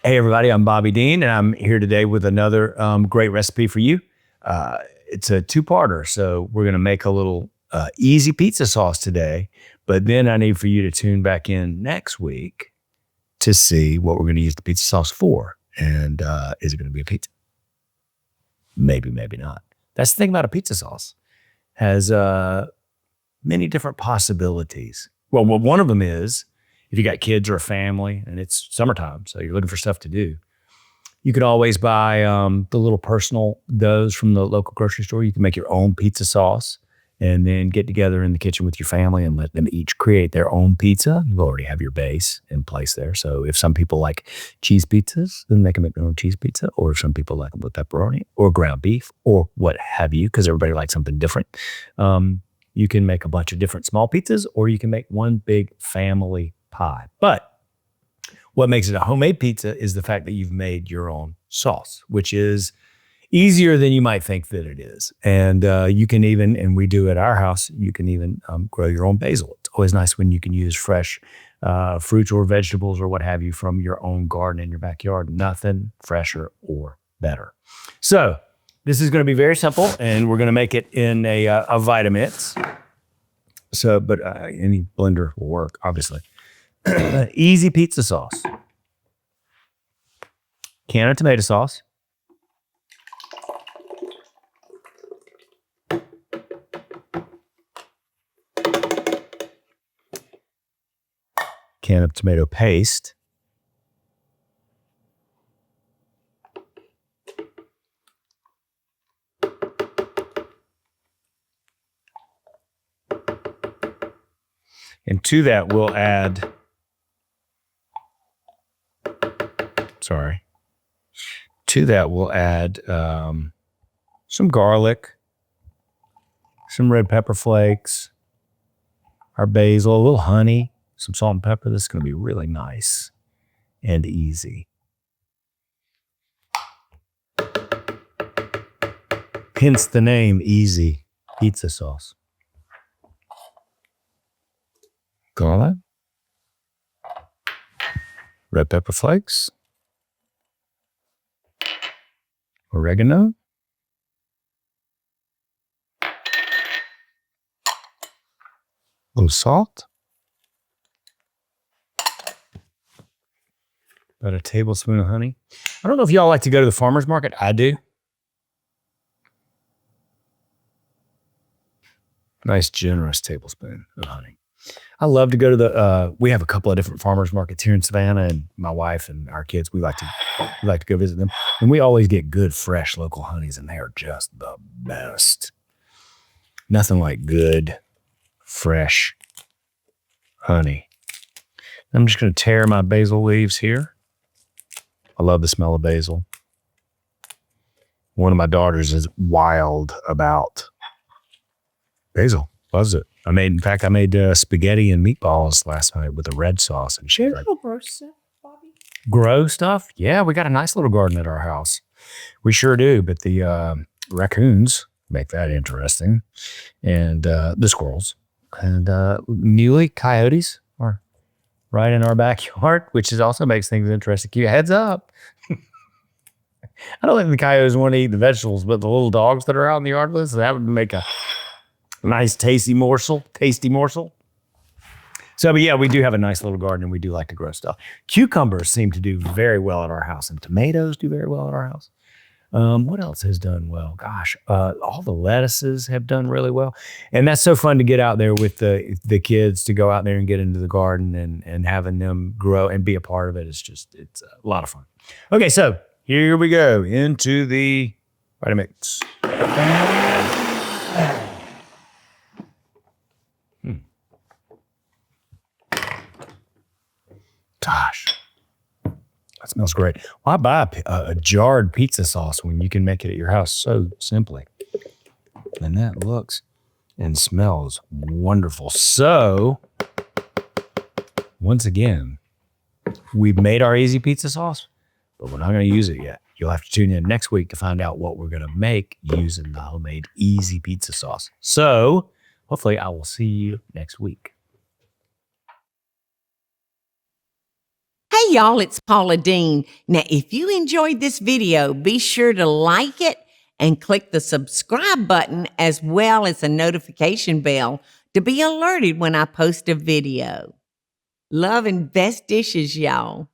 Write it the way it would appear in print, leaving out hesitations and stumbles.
Hey, everybody, I'm Bobby Deen, and I'm here today with another great recipe for you. It's a two-parter, so we're going to make a little easy pizza sauce today, but then I need for you to tune back in next week to see what we're going to use the pizza sauce for. And is it going to be a pizza? Maybe, maybe not. That's the thing about a pizza sauce. Has many different possibilities. Well, one of them is, if you got kids or a family and it's summertime, so you're looking for stuff to do, you could always buy the little personal doughs from the local grocery store. You can make your own pizza sauce and then get together in the kitchen with your family and let them each create their own pizza. You already have your base in place there. So if some people like cheese pizzas, then they can make their own cheese pizza. Or if some people like them with pepperoni or ground beef or what have you, because everybody likes something different. You can make a bunch of different small pizzas, or you can make one big family pie. But what makes it a homemade pizza is the fact that you've made your own sauce, which is easier than you might think that it is. And you can even, and we do at our house, you can even grow your own basil. It's always nice when you can use fresh fruits or vegetables or what have you from your own garden in your backyard. Nothing fresher or better. So this is going to be very simple, and we're going to make it in a Vitamix. So, but any blender will work, obviously. Easy pizza sauce. Can of tomato sauce. Can of tomato paste. And to that, we'll add, some garlic, some red pepper flakes, our basil, a little honey, some salt and pepper. This is going to be really nice and easy. Hence the name, Easy Pizza Sauce. Garlic, red pepper flakes, oregano, a little salt, about a tablespoon of honey. I don't know if y'all like to go to the farmer's market. I do. Nice generous tablespoon of honey. I love to go to the, we have a couple of different farmers markets here in Savannah, and my wife and our kids, we like to go visit them. And we always get good, fresh local honeys, and they are just the best. Nothing like good, fresh honey. I'm just going to tear my basil leaves here. I love the smell of basil. One of my daughters is wild about basil. Loves it. I made spaghetti and meatballs last night with a red sauce. And Share a little grow stuff, Bobby. Grow stuff? Yeah, we got a nice little garden at our house. We sure do, but the raccoons make that interesting. And the squirrels. And muley, coyotes are right in our backyard, which also makes things interesting. Keep your heads up. I don't think the coyotes want to eat the vegetables, but the little dogs that are out in the yard with us, that would make a nice, tasty morsel. So, but yeah, we do have a nice little garden, and we do like to grow stuff. Cucumbers seem to do very well at our house, and tomatoes do very well at our house. What else has done well? Gosh, all the lettuces have done really well. And that's so fun to get out there with the kids, to go out there and get into the garden and having them grow and be a part of it. It's a lot of fun. Okay, so here we go into the Vitamix. Gosh, that smells great. Why buy a jarred pizza sauce when you can make it at your house so simply? And that looks and smells wonderful. So, once again, we've made our easy pizza sauce, but we're not going to use it yet. You'll have to tune in next week to find out what we're going to make using the homemade easy pizza sauce. So, hopefully, I will see you next week. Hey, y'all, it's Paula Deen. Now, if you enjoyed this video, be sure to like it and click the subscribe button as well as the notification bell to be alerted when I post a video. Love and best dishes, y'all.